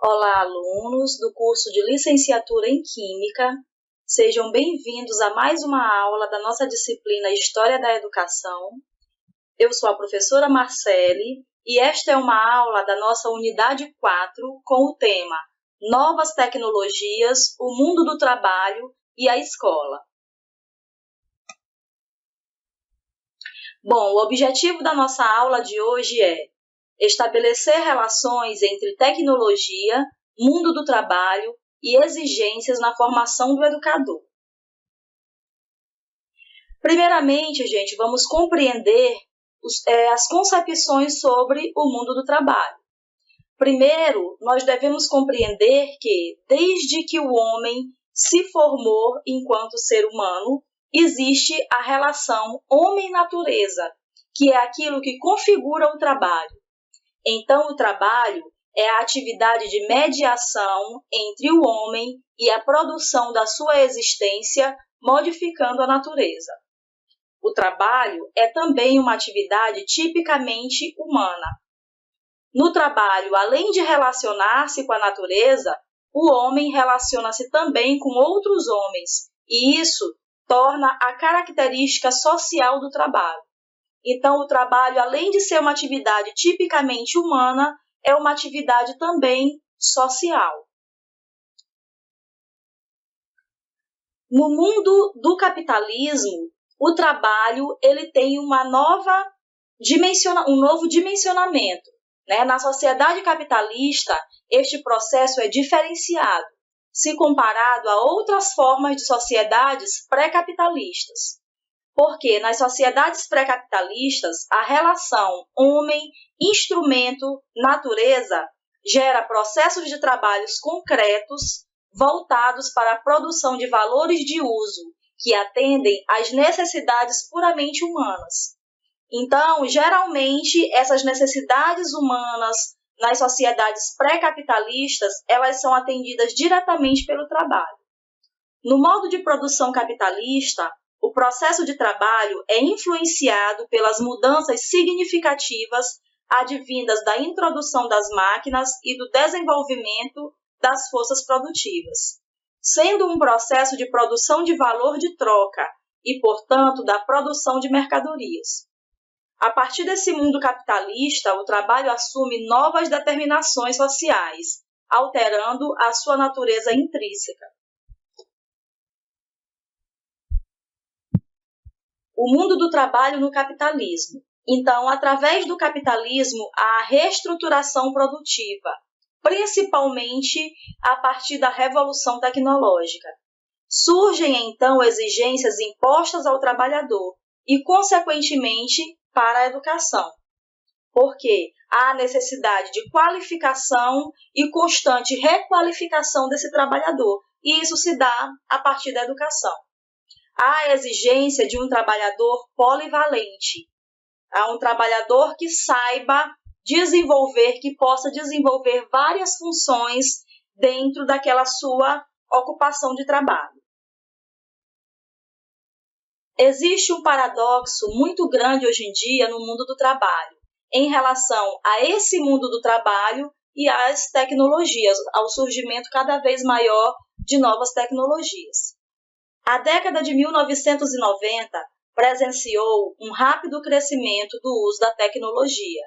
Olá, alunos do curso de Licenciatura em Química. Sejam bem-vindos a mais uma aula da nossa disciplina História da Educação. Eu sou a professora Marcele e esta é uma aula da nossa unidade 4 com o tema Novas Tecnologias, o Mundo do Trabalho e a Escola. Bom, o objetivo da nossa aula de hoje é estabelecer relações entre tecnologia, mundo do trabalho e exigências na formação do educador. Primeiramente, gente, vamos compreender as concepções sobre o mundo do trabalho. Primeiro, nós devemos compreender que, desde que o homem se formou enquanto ser humano, existe a relação homem-natureza, que é aquilo que configura o trabalho. Então, o trabalho é a atividade de mediação entre o homem e a produção da sua existência, modificando a natureza. O trabalho é também uma atividade tipicamente humana. No trabalho, além de relacionar-se com a natureza, o homem relaciona-se também com outros homens, e isso torna a característica social do trabalho. Então, o trabalho, além de ser uma atividade tipicamente humana, é uma atividade também social. No mundo do capitalismo, o trabalho ele tem um novo dimensionamento. Na sociedade capitalista, este processo é diferenciado, se comparado a outras formas de sociedades pré-capitalistas. Porque nas sociedades pré-capitalistas, a relação homem-instrumento-natureza gera processos de trabalhos concretos voltados para a produção de valores de uso que atendem às necessidades puramente humanas. Então, geralmente, essas necessidades humanas nas sociedades pré-capitalistas, elas são atendidas diretamente pelo trabalho. No modo de produção capitalista, o processo de trabalho é influenciado pelas mudanças significativas advindas da introdução das máquinas e do desenvolvimento das forças produtivas, sendo um processo de produção de valor de troca e, portanto, da produção de mercadorias. A partir desse mundo capitalista, o trabalho assume novas determinações sociais, alterando a sua natureza intrínseca. O mundo do trabalho no capitalismo. Então, através do capitalismo, há a reestruturação produtiva, principalmente a partir da revolução tecnológica. Surgem, então, exigências impostas ao trabalhador e, consequentemente, para a educação, porque há necessidade de qualificação e constante requalificação desse trabalhador, e isso se dá a partir da educação. Há a exigência de um trabalhador polivalente, há um trabalhador que saiba desenvolver, que possa desenvolver várias funções dentro daquela sua ocupação de trabalho. Existe um paradoxo muito grande hoje em dia no mundo do trabalho, em relação a esse mundo do trabalho e às tecnologias, ao surgimento cada vez maior de novas tecnologias. A década de 1990 presenciou um rápido crescimento do uso da tecnologia,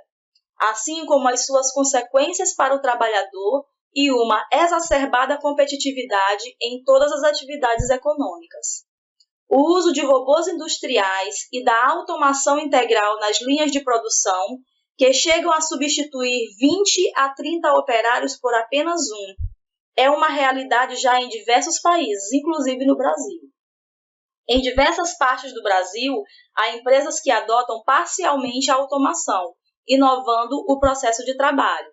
assim como as suas consequências para o trabalhador e uma exacerbada competitividade em todas as atividades econômicas. O uso de robôs industriais e da automação integral nas linhas de produção, que chegam a substituir 20 a 30 operários por apenas um, é uma realidade já em diversos países, inclusive no Brasil. Em diversas partes do Brasil, há empresas que adotam parcialmente a automação, inovando o processo de trabalho.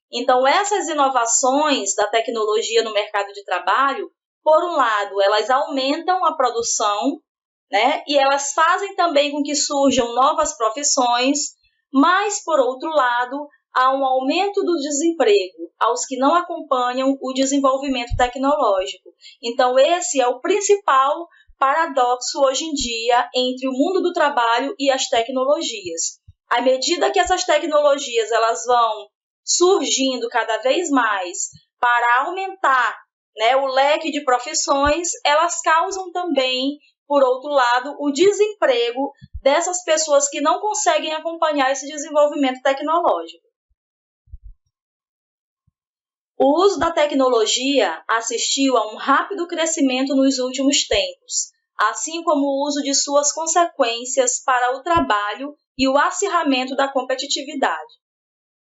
Então, essas inovações da tecnologia no mercado de trabalho, por um lado, elas aumentam a produção, e elas fazem também com que surjam novas profissões, mas, por outro lado, há um aumento do desemprego aos que não acompanham o desenvolvimento tecnológico. Então, esse é o principal paradoxo hoje em dia entre o mundo do trabalho e as tecnologias. À medida que essas tecnologias elas vão surgindo cada vez mais para aumentar, né, o leque de profissões, elas causam também, por outro lado, o desemprego dessas pessoas que não conseguem acompanhar esse desenvolvimento tecnológico. O uso da tecnologia assistiu a um rápido crescimento nos últimos tempos, assim como o uso de suas consequências para o trabalho e o acirramento da competitividade.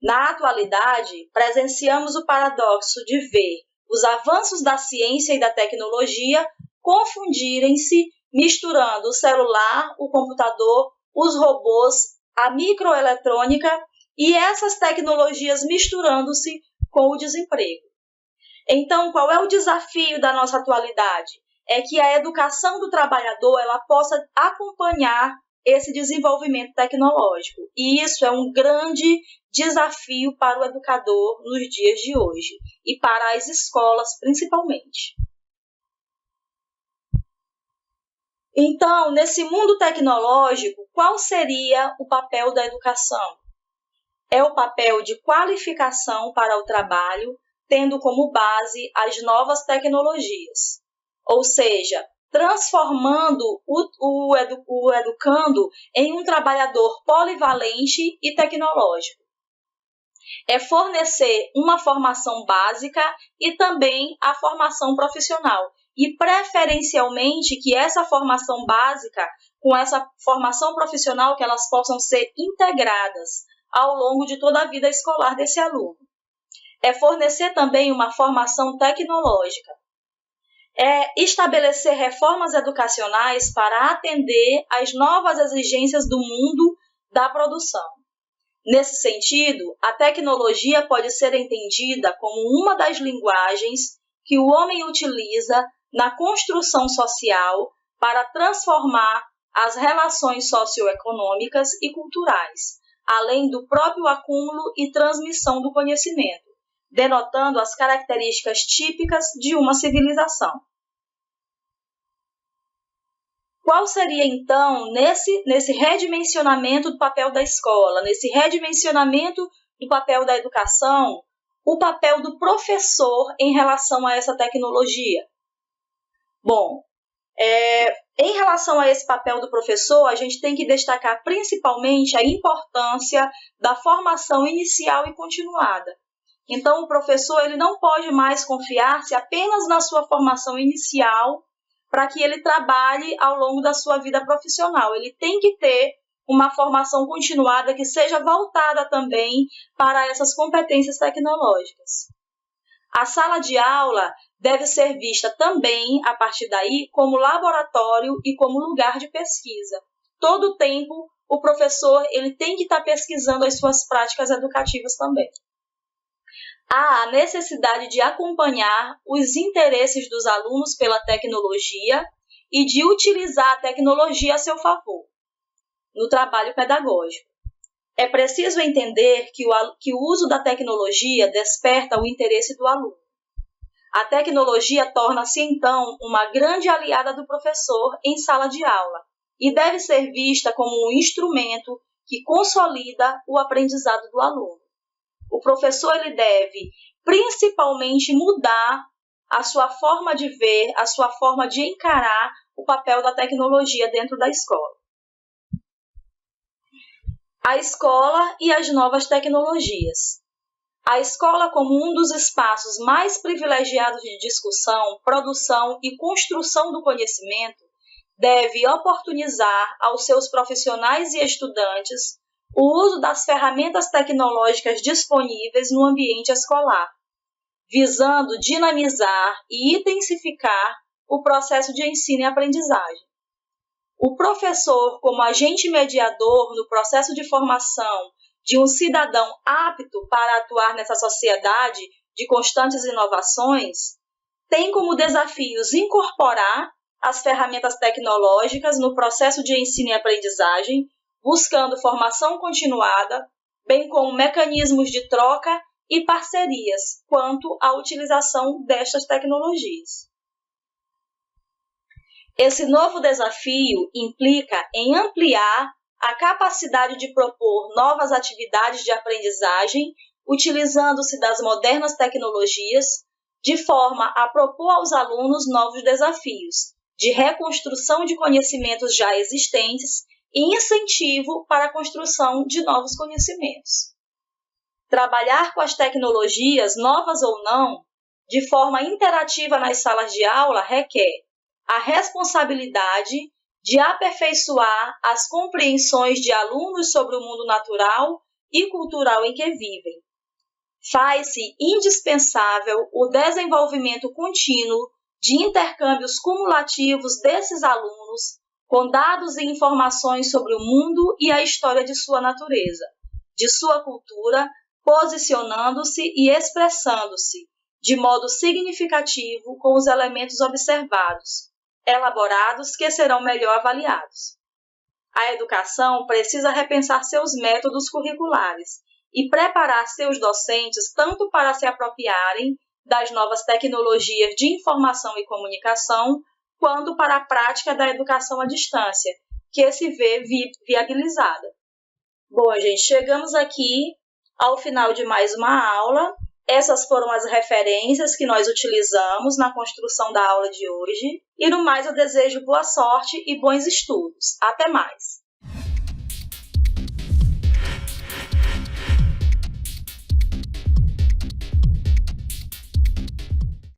Na atualidade, presenciamos o paradoxo de ver os avanços da ciência e da tecnologia confundirem-se, misturando o celular, o computador, os robôs, a microeletrônica e essas tecnologias misturando-se com o desemprego. Então, qual é o desafio da nossa atualidade? É que a educação do trabalhador ela possa acompanhar esse desenvolvimento tecnológico. E isso é um grande desafio para o educador nos dias de hoje e para as escolas principalmente. Então, nesse mundo tecnológico, qual seria o papel da educação? É o papel de qualificação para o trabalho, tendo como base as novas tecnologias, ou seja, transformando o educando em um trabalhador polivalente e tecnológico. É fornecer uma formação básica e também a formação profissional, e preferencialmente que essa formação básica com essa formação profissional que elas possam ser integradas ao longo de toda a vida escolar desse aluno. É fornecer também uma formação tecnológica. É estabelecer reformas educacionais para atender às novas exigências do mundo da produção. Nesse sentido, a tecnologia pode ser entendida como uma das linguagens que o homem utiliza na construção social para transformar as relações socioeconômicas e culturais, além do próprio acúmulo e transmissão do conhecimento, denotando as características típicas de uma civilização. Qual seria, então, nesse redimensionamento do papel da escola, nesse redimensionamento do papel da educação, o papel do professor em relação a essa tecnologia? Bom, em relação a esse papel do professor, a gente tem que destacar principalmente a importância da formação inicial e continuada. Então, o professor ele não pode mais confiar-se apenas na sua formação inicial para que ele trabalhe ao longo da sua vida profissional. Ele tem que ter uma formação continuada que seja voltada também para essas competências tecnológicas. A sala de aula deve ser vista também, a partir daí, como laboratório e como lugar de pesquisa. Todo o tempo, o professor ele tem que estar pesquisando as suas práticas educativas também. Há a necessidade de acompanhar os interesses dos alunos pela tecnologia e de utilizar a tecnologia a seu favor no trabalho pedagógico. É preciso entender que o uso da tecnologia desperta o interesse do aluno. A tecnologia torna-se, então, uma grande aliada do professor em sala de aula e deve ser vista como um instrumento que consolida o aprendizado do aluno. O professor ele deve, principalmente, mudar a sua forma de ver, a sua forma de encarar o papel da tecnologia dentro da escola. A escola e as novas tecnologias. A escola, como um dos espaços mais privilegiados de discussão, produção e construção do conhecimento, deve oportunizar aos seus profissionais e estudantes o uso das ferramentas tecnológicas disponíveis no ambiente escolar, visando dinamizar e intensificar o processo de ensino e aprendizagem. O professor, como agente mediador no processo de formação de um cidadão apto para atuar nessa sociedade de constantes inovações, tem como desafios incorporar as ferramentas tecnológicas no processo de ensino e aprendizagem, buscando formação continuada, bem como mecanismos de troca e parcerias quanto à utilização destas tecnologias. Esse novo desafio implica em ampliar a capacidade de propor novas atividades de aprendizagem, utilizando-se das modernas tecnologias, de forma a propor aos alunos novos desafios de reconstrução de conhecimentos já existentes e incentivo para a construção de novos conhecimentos. Trabalhar com as tecnologias, novas ou não, de forma interativa nas salas de aula requer a responsabilidade de aperfeiçoar as compreensões de alunos sobre o mundo natural e cultural em que vivem. Faz-se indispensável o desenvolvimento contínuo de intercâmbios cumulativos desses alunos com dados e informações sobre o mundo e a história de sua natureza, de sua cultura, posicionando-se e expressando-se de modo significativo com os elementos observados, elaborados que serão melhor avaliados. A educação precisa repensar seus métodos curriculares e preparar seus docentes tanto para se apropriarem das novas tecnologias de informação e comunicação, quanto para a prática da educação à distância, que se vê viabilizada. Bom, gente, chegamos aqui ao final de mais uma aula. Essas foram as referências que nós utilizamos na construção da aula de hoje. E no mais, eu desejo boa sorte e bons estudos. Até mais!